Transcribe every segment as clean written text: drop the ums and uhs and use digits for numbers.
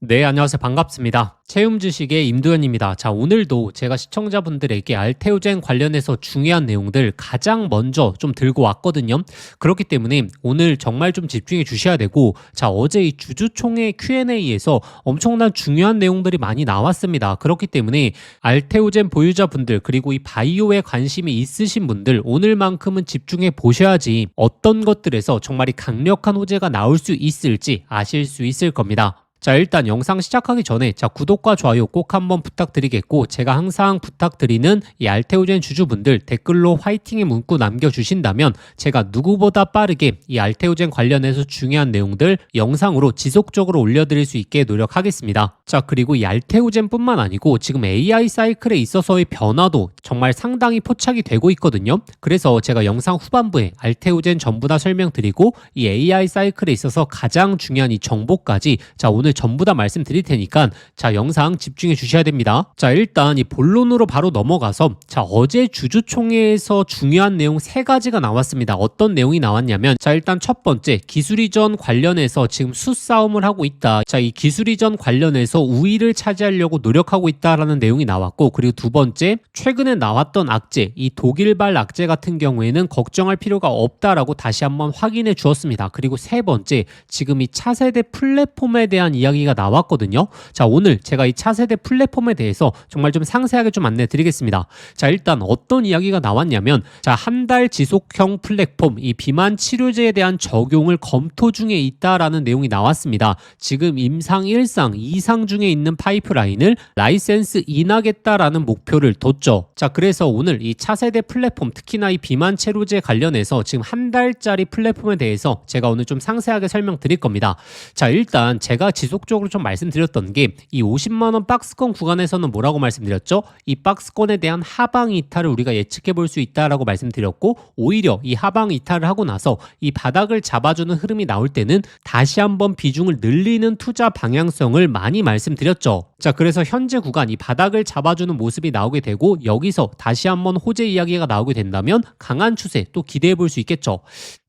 네, 안녕하세요. 반갑습니다. 채움 주식의 임도현입니다. 자, 오늘도 제가 시청자분들에게 알테오젠 관련해서 중요한 내용들 가장 먼저 좀 들고 왔거든요. 그렇기 때문에 오늘 정말 좀 집중해 주셔야 되고, 자, 어제 이 주주총회 Q&A에서 엄청난 중요한 내용들이 많이 나왔습니다. 그렇기 때문에 알테오젠 보유자분들 그리고 이 바이오에 관심이 있으신 분들 오늘만큼은 집중해 보셔야지 어떤 것들에서 정말 이 강력한 호재가 나올 수 있을지 아실 수 있을 겁니다. 자, 일단 영상 시작하기 전에 구독과 좋아요 꼭 한번 부탁드리겠고, 제가 항상 부탁드리는 이 알테오젠 주주분들 댓글로 화이팅의 문구 남겨주신다면 제가 누구보다 빠르게 이 알테오젠 관련해서 중요한 내용들 영상으로 지속적으로 올려드릴 수 있게 노력하겠습니다. 자, 그리고 이 알테오젠 뿐만 아니고 지금 AI 사이클에 있어서의 변화도 정말 상당히 포착이 되고 있거든요. 그래서 제가 영상 후반부에 알테오젠 전부 다 설명드리고 이 AI 사이클에 있어서 가장 중요한 이 정보까지 오늘 전부 다 말씀드릴 테니까 영상 집중해 주셔야 됩니다. 자, 일단 이 본론으로 바로 넘어가서 어제 주주총회에서 중요한 내용 3가지가 나왔습니다. 어떤 내용이 나왔냐면 일단 첫 번째, 기술 이전 관련해서 지금 수싸움을 하고 있다. 이 기술 이전 관련해서 우위를 차지하려고 노력하고 있다라는 내용이 나왔고, 그리고 두 번째, 최근에 나왔던 악재, 이 독일발 악재 같은 경우에는 걱정할 필요가 없다라고 다시 한번 확인해 주었습니다. 그리고 세 번째, 지금 이 차세대 플랫폼에 대한 이야기가 나왔거든요. 자, 오늘 제가 이 차세대 플랫폼에 대해서 정말 좀 상세하게 좀 안내 드리겠습니다. 자, 일단 어떤 이야기가 나왔냐면 한 달 지속형 플랫폼, 이 비만 치료제에 대한 적용을 검토 중에 있다라는 내용이 나왔습니다. 지금 임상 1상, 2상 중에 있는 파이프라인을 라이센스 인하겠다라는 목표를 뒀죠. 자, 그래서 오늘 이 차세대 플랫폼, 특히나 이 비만 치료제 관련해서 지금 한 달짜리 플랫폼에 대해서 제가 오늘 좀 상세하게 설명드릴 겁니다. 자, 일단 제가 지속적으로 좀 말씀드렸던 게 이 50만원 박스권 구간에서는 뭐라고 말씀드렸죠? 이 박스권에 대한 하방 이탈을 우리가 예측해 볼 수 있다라고 말씀드렸고, 오히려 이 하방 이탈을 하고 나서 이 바닥을 잡아주는 흐름이 나올 때는 다시 한번 비중을 늘리는 투자 방향성을 많이 말씀드렸죠. 자, 그래서 현재 구간 이 바닥을 잡아주는 모습이 나오게 되고, 여기서 다시 한번 호재 이야기가 나오게 된다면 강한 추세 또 기대해 볼 수 있겠죠.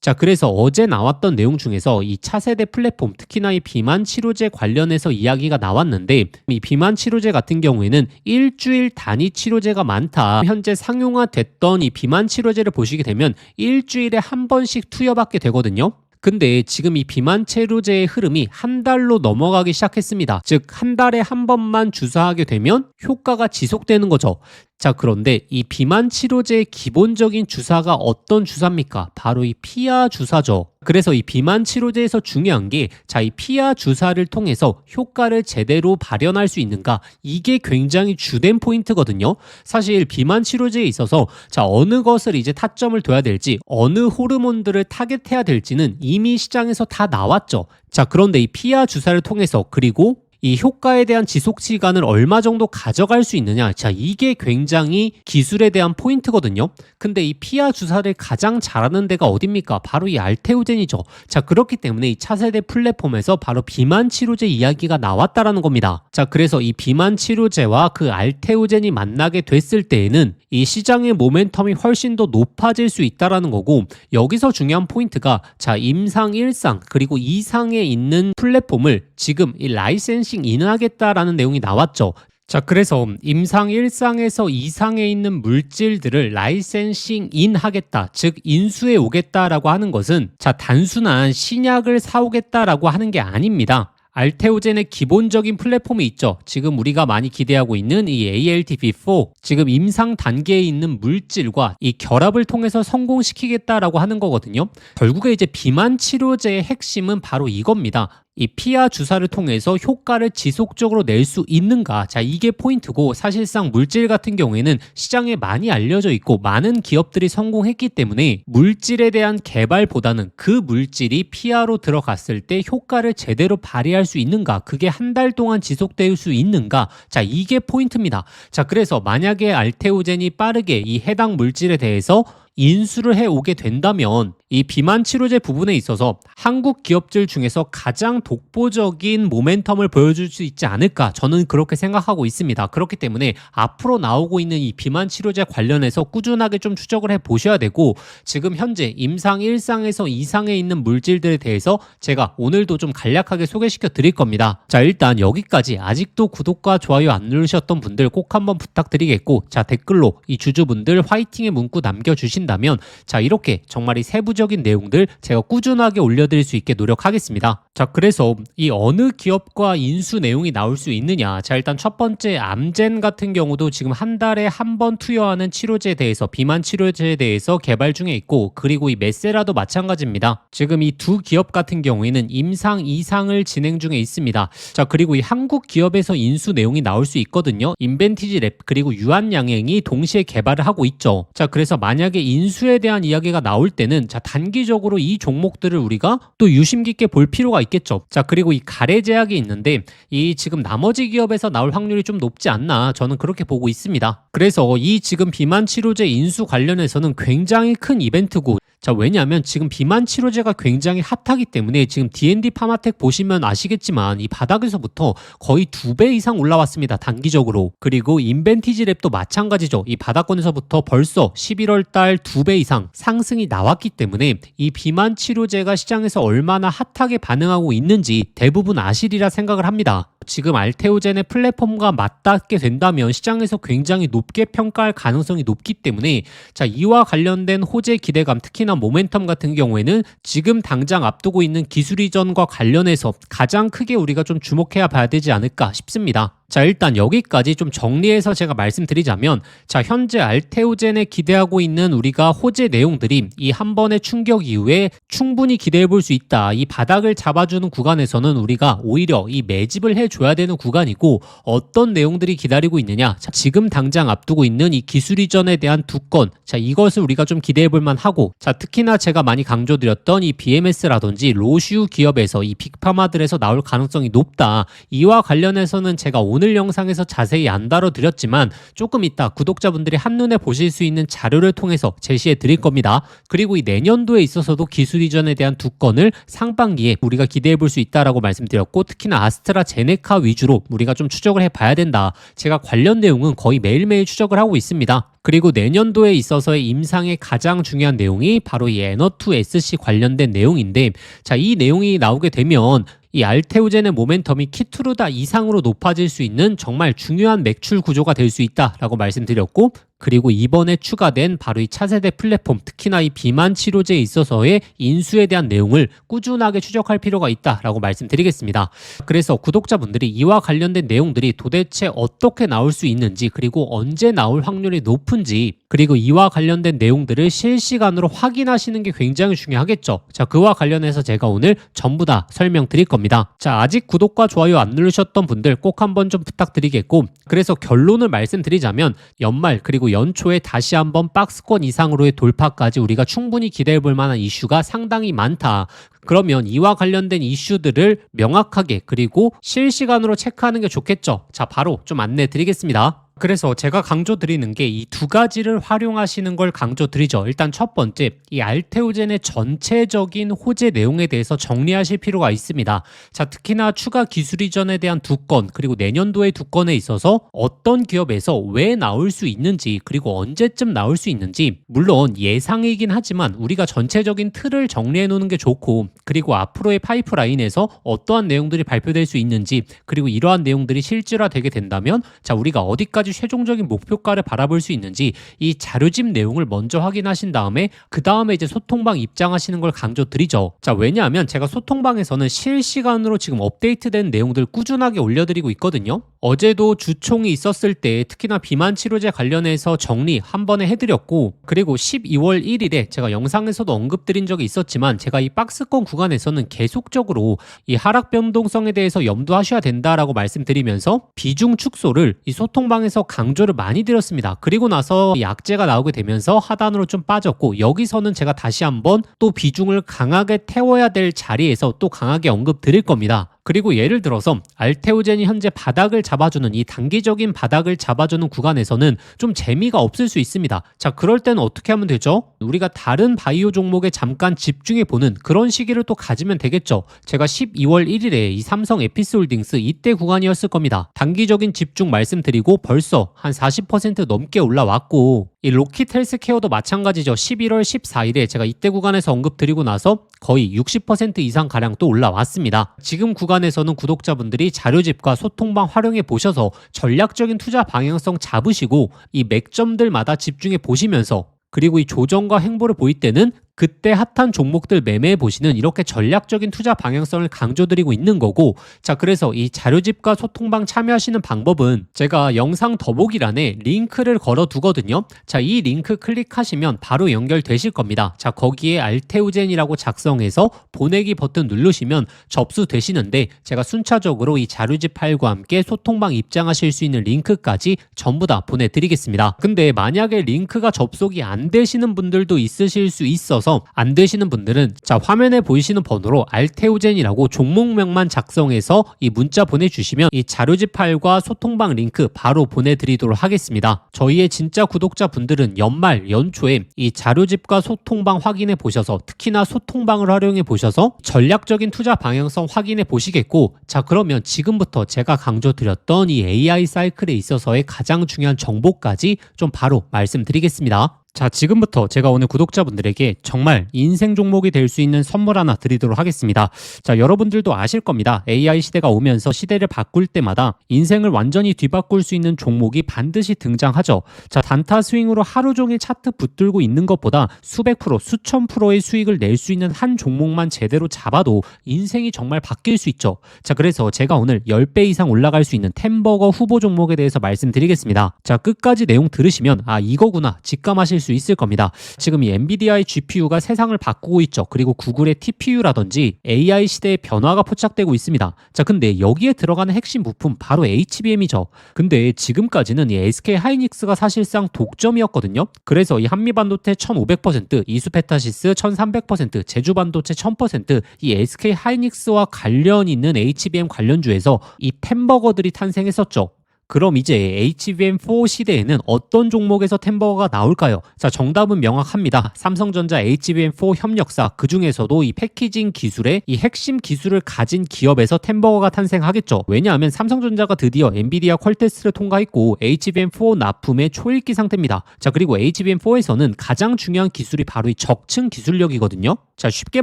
자, 그래서 어제 나왔던 내용 중에서 이 차세대 플랫폼, 특히나 이 비만 치료제 관련해서 이야기가 나왔는데, 이 비만 치료제 같은 경우에는 일주일 단위 치료제가 많다. 현재 상용화됐던 이 비만 치료제를 보시게 되면 일주일에 한 번씩 투여받게 되거든요. 근데 지금 이 비만 치료제의 흐름이 한 달로 넘어가기 시작했습니다. 즉, 한 달에 한 번만 주사하게 되면 효과가 지속되는 거죠. 자, 그런데 이 비만 치료제의 기본적인 주사가 어떤 주사입니까? 바로 이 피하 주사죠. 그래서 이 비만 치료제에서 중요한 게 이 피하 주사를 통해서 효과를 제대로 발현할 수 있는가, 이게 굉장히 주된 포인트거든요. 사실 비만 치료제에 있어서 어느 것을 이제 타점을 둬야 될지, 어느 호르몬들을 타겟해야 될지는 이미 시장에서 다 나왔죠. 자, 그런데 이 피하 주사를 통해서, 그리고 이 효과에 대한 지속 시간을 얼마 정도 가져갈 수 있느냐, 이게 굉장히 기술에 대한 포인트거든요. 근데 이 피하 주사를 가장 잘하는 데가 어딥니까? 바로 이 알테오젠이죠. 자, 그렇기 때문에 이 차세대 플랫폼에서 바로 비만 치료제 이야기가 나왔다라는 겁니다. 자, 그래서 이 비만 치료제와 그 알테오젠이 만나게 됐을 때에는 이 시장의 모멘텀이 훨씬 더 높아질 수 있다라는 거고, 여기서 중요한 포인트가 임상 1상 그리고 2상에 있는 플랫폼을 지금 이 라이센싱 인하겠다라는 내용이 나왔죠. 자, 그래서 임상 1상에서 2상에 있는 물질들을 라이센싱 인하겠다, 즉 인수해 오겠다라고 하는 것은 단순한 신약을 사오겠다라고 하는 게 아닙니다. 알테오젠의 기본적인 플랫폼이 있죠. 지금 우리가 많이 기대하고 있는 이 ALTP4, 지금 임상 단계에 있는 물질과 이 결합을 통해서 성공시키겠다라고 하는 거거든요. 결국에 이제 비만 치료제의 핵심은 바로 이겁니다. 이 피하 주사를 통해서 효과를 지속적으로 낼 수 있는가, 이게 포인트고, 사실상 물질 같은 경우에는 시장에 많이 알려져 있고 많은 기업들이 성공했기 때문에 물질에 대한 개발보다는 그 물질이 피하로 들어갔을 때 효과를 제대로 발휘할 수 있는가, 그게 한 달 동안 지속될 수 있는가, 이게 포인트입니다. 자, 그래서 만약에 알테오젠이 빠르게 이 해당 물질에 대해서 인수를 해오게 된다면 이 비만 치료제 부분에 있어서 한국 기업들 중에서 가장 독보적인 모멘텀을 보여줄 수 있지 않을까, 저는 그렇게 생각하고 있습니다. 그렇기 때문에 앞으로 나오고 있는 이 비만 치료제 관련해서 꾸준하게 좀 추적을 해 보셔야 되고, 지금 현재 임상 1상에서 2상에 있는 물질들에 대해서 제가 오늘도 좀 간략하게 소개시켜 드릴 겁니다. 자, 일단 여기까지 아직도 구독과 좋아요 안 누르셨던 분들 꼭 한번 부탁드리겠고, 자, 댓글로 이 주주분들 화이팅의 문구 남겨주신다면 자, 이렇게 정말 이 세부적인 내용들 제가 꾸준하게 올려드릴 수 있게 노력하겠습니다. 자, 그래서 이 어느 기업과 인수 내용이 나올 수 있느냐. 자, 일단 첫 번째 암젠 같은 경우도 지금 한 달에 한 번 투여하는 치료제에 대해서, 비만 치료제에 대해서 개발 중에 있고, 그리고 이 메세라도 마찬가지입니다. 지금 이 두 기업 같은 경우에는 임상 2상을 진행 중에 있습니다. 자, 그리고 이 한국 기업에서 인수 내용이 나올 수 있거든요. 인벤티지 랩 그리고 유한양행이 동시에 개발을 하고 있죠. 자, 그래서 만약에 인수에 대한 이야기가 나올 때는 자, 단기적으로 이 종목들을 우리가 또 유심 깊게 볼 필요가 있겠죠. 자, 그리고 이 가래 제약이 있는데 이 지금 나머지 기업에서 나올 확률이 좀 높지 않나, 저는 그렇게 보고 있습니다. 그래서 이 지금 비만 치료제 인수 관련해서는 굉장히 큰 이벤트고, 자, 왜냐하면 지금 비만 치료제가 굉장히 핫하기 때문에 지금 D&D 파마텍 보시면 아시겠지만 이 바닥에서부터 거의 2배 이상 올라왔습니다. 단기적으로. 그리고 인벤티지 랩도 마찬가지죠. 이 바닥권에서부터 벌써 11월 달 2배 이상 상승이 나왔기 때문에 이 비만 치료제가 시장에서 얼마나 핫하게 반응하고 있는지 대부분 아시리라 생각을 합니다. 지금 알테오젠의 플랫폼과 맞닿게 된다면 시장에서 굉장히 높게 평가할 가능성이 높기 때문에 자, 이와 관련된 호재 기대감, 특히나 모멘텀 같은 경우에는 지금 당장 앞두고 있는 기술 이전과 관련해서 가장 크게 우리가 좀 주목해야 봐야 되지 않을까 싶습니다. 자, 일단 여기까지 좀 정리해서 제가 말씀드리자면, 자, 현재 알테오젠에 기대하고 있는 우리가 호재 내용들이 이 한 번의 충격 이후에 충분히 기대해 볼 수 있다. 이 바닥을 잡아주는 구간에서는 우리가 오히려 이 매집을 해줘야 되는 구간이고, 어떤 내용들이 기다리고 있느냐. 자, 지금 당장 앞두고 있는 이 기술 이전에 대한 두 건, 자, 이것을 우리가 좀 기대해 볼 만하고, 자, 특히나 제가 많이 강조드렸던 이 BMS라든지 로슈 기업에서 이 빅파마들에서 나올 가능성이 높다. 이와 관련해서는 제가 오늘 영상에서 자세히 안 다뤄드렸지만 조금 이따 구독자분들이 한눈에 보실 수 있는 자료를 통해서 제시해 드릴 겁니다. 그리고 이 내년도에 있어서도 기술 이전에 대한 두 건을 상반기에 우리가 기대해 볼 수 있다라고 말씀드렸고, 특히나 아스트라제네카 위주로 우리가 좀 추적을 해봐야 된다. 제가 관련 내용은 거의 매일매일 추적을 하고 있습니다. 그리고 내년도에 있어서의 임상의 가장 중요한 내용이 바로 이 에너2SC 관련된 내용인데, 자, 이 내용이 나오게 되면 이 알테오젠의 모멘텀이 키투르다 이상으로 높아질 수 있는 정말 중요한 매출 구조가 될 수 있다라고 말씀드렸고, 그리고 이번에 추가된 바로 이 차세대 플랫폼, 특히나 이 비만 치료제에 있어서의 인수에 대한 내용을 꾸준하게 추적할 필요가 있다라고 말씀드리겠습니다. 그래서 구독자분들이 이와 관련된 내용들이 도대체 어떻게 나올 수 있는지, 그리고 언제 나올 확률이 높은지, 그리고 이와 관련된 내용들을 실시간으로 확인하시는 게 굉장히 중요하겠죠. 자, 그와 관련해서 제가 오늘 전부 다 설명드릴 겁니다. 자, 아직 구독과 좋아요 안 누르셨던 분들 꼭 한번 좀 부탁드리겠고, 그래서 결론을 말씀드리자면 연말 그리고 연초에 다시 한번 박스권 이상으로의 돌파까지 우리가 충분히 기대해 볼 만한 이슈가 상당히 많다. 그러면 이와 관련된 이슈들을 명확하게 그리고 실시간으로 체크하는 게 좋겠죠. 자, 바로 좀 안내 드리겠습니다. 그래서 제가 강조드리는 게 이 두 가지를 활용하시는 걸 강조드리죠. 일단 첫 번째, 이 알테오젠의 전체적인 호재 내용에 대해서 정리하실 필요가 있습니다. 자, 특히나 추가 기술 이전에 대한 두 건, 그리고 내년도의 두 건에 있어서 어떤 기업에서 왜 나올 수 있는지, 그리고 언제쯤 나올 수 있는지, 물론 예상이긴 하지만 우리가 전체적인 틀을 정리해 놓는 게 좋고, 그리고 앞으로의 파이프라인에서 어떠한 내용들이 발표될 수 있는지, 그리고 이러한 내용들이 실질화되게 된다면 자, 우리가 어디까지 최종적인 목표가를 바라볼 수 있는지 이 자료집 내용을 먼저 확인하신 다음에 그 다음에 이제 소통방 입장하시는 걸 강조드리죠. 자, 왜냐하면 제가 소통방에서는 실시간으로 지금 업데이트된 내용들 꾸준하게 올려드리고 있거든요. 어제도 주총이 있었을 때 특히나 비만 치료제 관련해서 정리 한 번에 해드렸고, 그리고 12월 1일에 제가 영상에서도 언급드린 적이 있었지만 제가 이 박스권 구간에서는 계속적으로 이 하락 변동성에 대해서 염두하셔야 된다라고 말씀드리면서 비중 축소를 이 소통방에서 강조를 많이 드렸습니다. 그리고 나서 약재가 나오게 되면서 하단으로 좀 빠졌고, 여기서는 제가 다시 한번 또 비중을 강하게 태워야 될 자리에서 또 강하게 언급 드릴 겁니다. 그리고 예를 들어서 알테오젠이 현재 바닥을 잡아주는 이 단기적인 바닥을 잡아주는 구간에서는 좀 재미가 없을 수 있습니다. 자, 그럴 때는 어떻게 하면 되죠? 우리가 다른 바이오 종목에 잠깐 집중해 보는 그런 시기를 또 가지면 되겠죠. 제가 12월 1일에 이 삼성 에피스홀딩스 이때 구간이었을 겁니다. 단기적인 집중 말씀드리고 벌써 한 40% 넘게 올라왔고, 이 로킷 헬스케어도 마찬가지죠. 11월 14일에 제가 이때 구간에서 언급드리고 나서 거의 60% 이상 가량 또 올라왔습니다. 지금 구간에서는 구독자분들이 자료집과 소통방 활용해 보셔서 전략적인 투자 방향성 잡으시고 이 맥점들마다 집중해 보시면서, 그리고 이 조정과 횡보를 보일 때는 그때 핫한 종목들 매매해 보시는 이렇게 전략적인 투자 방향성을 강조드리고 있는 거고, 자, 그래서 이 자료집과 소통방 참여하시는 방법은 제가 영상 더보기란에 링크를 걸어 두거든요. 자, 이 링크 클릭하시면 바로 연결되실 겁니다. 자, 거기에 알테오젠이라고 작성해서 보내기 버튼 누르시면 접수되시는데, 제가 순차적으로 이 자료집 파일과 함께 소통방 입장하실 수 있는 링크까지 전부 다 보내드리겠습니다. 근데 만약에 링크가 접속이 안 되시는 분들도 있으실 수 있어서 안 되시는 분들은 자, 화면에 보이시는 번호로 알테오젠이라고 종목명만 작성해서 이 문자 보내주시면 이 자료집 파일과 소통방 링크 바로 보내드리도록 하겠습니다. 저희의 진짜 구독자분들은 연말 연초에 이 자료집과 소통방 확인해 보셔서, 특히나 소통방을 활용해 보셔서 전략적인 투자 방향성 확인해 보시겠고, 자, 그러면 지금부터 제가 강조드렸던 이 AI 사이클에 있어서의 가장 중요한 정보까지 좀 바로 말씀드리겠습니다. 자, 지금부터 제가 오늘 구독자분들에게 정말 인생 종목이 될 수 있는 선물 하나 드리도록 하겠습니다. 자, 여러분들도 아실 겁니다. AI 시대가 오면서 시대를 바꿀 때마다 인생을 완전히 뒤바꿀 수 있는 종목이 반드시 등장하죠. 자, 단타 스윙으로 하루 종일 차트 붙들고 있는 것보다 수백 프로, 수천 프로의 수익을 낼 수 있는 한 종목만 제대로 잡아도 인생이 정말 바뀔 수 있죠. 자, 그래서 제가 오늘 10배 이상 올라갈 수 있는 템버거 후보 종목에 대해서 말씀드리겠습니다. 자, 끝까지 내용 들으시면 아, 이거구나 직감하실 수 있을 겁니다. 지금 이 엔비디아의 GPU가 세상을 바꾸고 있죠. 그리고 구글의 TPU라든지 AI 시대의 변화가 포착되고 있습니다. 자, 근데 여기에 들어가는 핵심 부품 바로 HBM이죠. 근데 지금까지는 이 SK 하이닉스가 사실상 독점이었거든요. 그래서 이 한미반도체 1500%, 이수페타시스 1300%, 제주반도체 1000%, 이 SK 하이닉스와 관련 있는 HBM 관련주에서 이 템버거들이 탄생했었죠. 그럼 이제 HBM4 시대에는 어떤 종목에서 템버거가 나올까요? 자, 정답은 명확합니다. 삼성전자 HBM4 협력사, 그 중에서도 이 패키징 기술의 이 핵심 기술을 가진 기업에서 템버거가 탄생하겠죠. 왜냐하면 삼성전자가 드디어 엔비디아 퀄테스트를 통과했고 HBM4 납품의 초읽기 상태입니다. 자, 그리고 HBM4에서는 가장 중요한 기술이 바로 이 적층 기술력이거든요. 자, 쉽게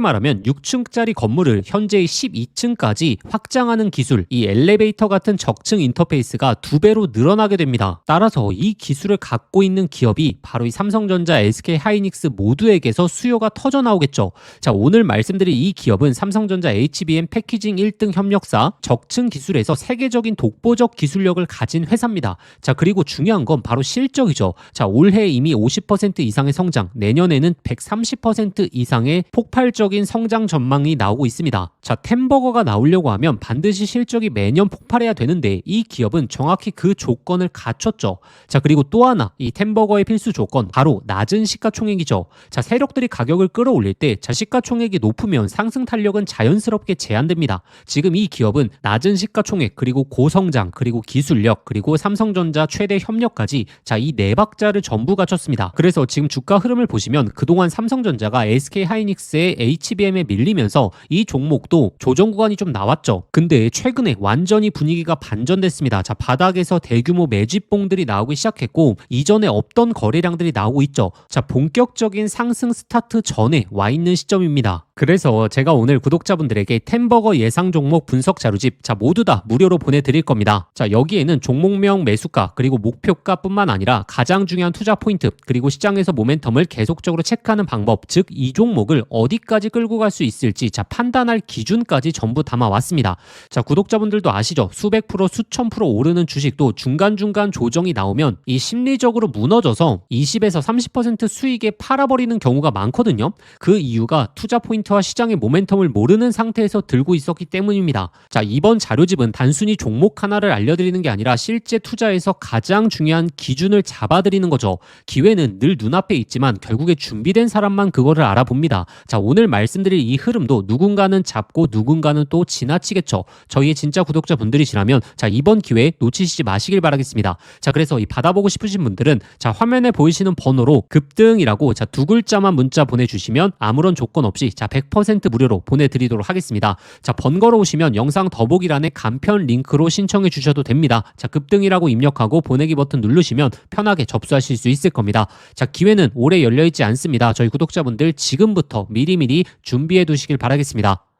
말하면 6층짜리 건물을 현재의 12층까지 확장하는 기술, 이 엘리베이터 같은 적층 인터페이스가 2배로 늘어나게 됩니다. 따라서 이 기술을 갖고 있는 기업이 바로 이 삼성전자, SK 하이닉스 모두에게서 수요가 터져 나오겠죠. 자, 오늘 말씀드린 이 기업은 삼성전자 HBM 패키징 1등 협력사, 적층 기술에서 세계적인 독보적 기술력을 가진 회사입니다. 자, 그리고 중요한 건 바로 실적이죠. 자, 올해 이미 50% 이상의 성장, 내년에는 130% 이상의 폭발적인 성장 전망이 나오고 있습니다. 자, 템버거가 나오려고 하면 반드시 실적이 매년 폭발해야 되는데 이 기업은 정확히 그 조건을 갖췄죠. 자, 그리고 또 하나 이 템버거의 필수 조건 바로 낮은 시가총액이죠. 자, 세력들이 가격을 끌어올릴 때 자, 시가총액이 높으면 상승 탄력은 자연스럽게 제한됩니다. 지금 이 기업은 낮은 시가총액, 그리고 고성장, 그리고 기술력, 그리고 삼성전자 최대 협력까지 자, 이 네 박자를 전부 갖췄습니다. 그래서 지금 주가 흐름을 보시면 그동안 삼성전자가 SK 하이닉스의 HBM에 밀리면서 이 종목도 조정 구간이 좀 나왔죠. 근데 최근에 완전히 분위기가 반전됐습니다. 자, 바닥에서 대규모 매집봉들이 나오기 시작했고 이전에 없던 거래량들이 나오고 있죠. 자, 본격적인 상승 스타트 전에 와 있는 시점입니다. 그래서 제가 오늘 구독자분들에게 템버거 예상 종목 분석 자료집 자, 모두 다 무료로 보내드릴 겁니다. 자, 여기에는 종목명 매수가 그리고 목표가 뿐만 아니라 가장 중요한 투자 포인트, 그리고 시장에서 모멘텀을 계속적으로 체크하는 방법, 즉 이 종목을 어디까지 끌고 갈 수 있을지 자, 판단할 기준까지 전부 담아왔습니다. 자, 구독자분들도 아시죠? 수백 프로, 수천 프로 오르는 주식 주식도 중간중간 조정이 나오면 이 심리적으로 무너져서 20에서 30% 수익에 팔아버리는 경우가 많거든요. 그 이유가 투자 포인트와 시장의 모멘텀을 모르는 상태에서 들고 있었기 때문입니다. 자, 이번 자료집은 단순히 종목 하나를 알려드리는 게 아니라 실제 투자에서 가장 중요한 기준을 잡아드리는 거죠. 기회는 늘 눈앞에 있지만 결국에 준비된 사람만 그거를 알아봅니다. 자, 오늘 말씀드릴 이 흐름도 누군가는 잡고 누군가는 또 지나치겠죠. 저희의 진짜 구독자분들이시라면 자, 이번 기회에 놓치시지 마시길 바라겠습니다. 자, 그래서 이 받아보고 싶으신 분들은 자, 화면에 보이시는 번호로 급등이라고 자, 두 글자만 문자 보내주시면 아무런 조건 없이 자, 100% 무료로 보내드리도록 하겠습니다. 자, 번거로우시면 영상 더보기란에 간편 링크로 신청해 주셔도 됩니다. 자, 급등이라고 입력하고 보내기 버튼 누르시면 편하게 접수하실 수 있을 겁니다. 자, 기회는 오래 열려있지 않습니다. 저희 구독자분들 지금부터 미리미리 준비해 두시길 바라겠습니다.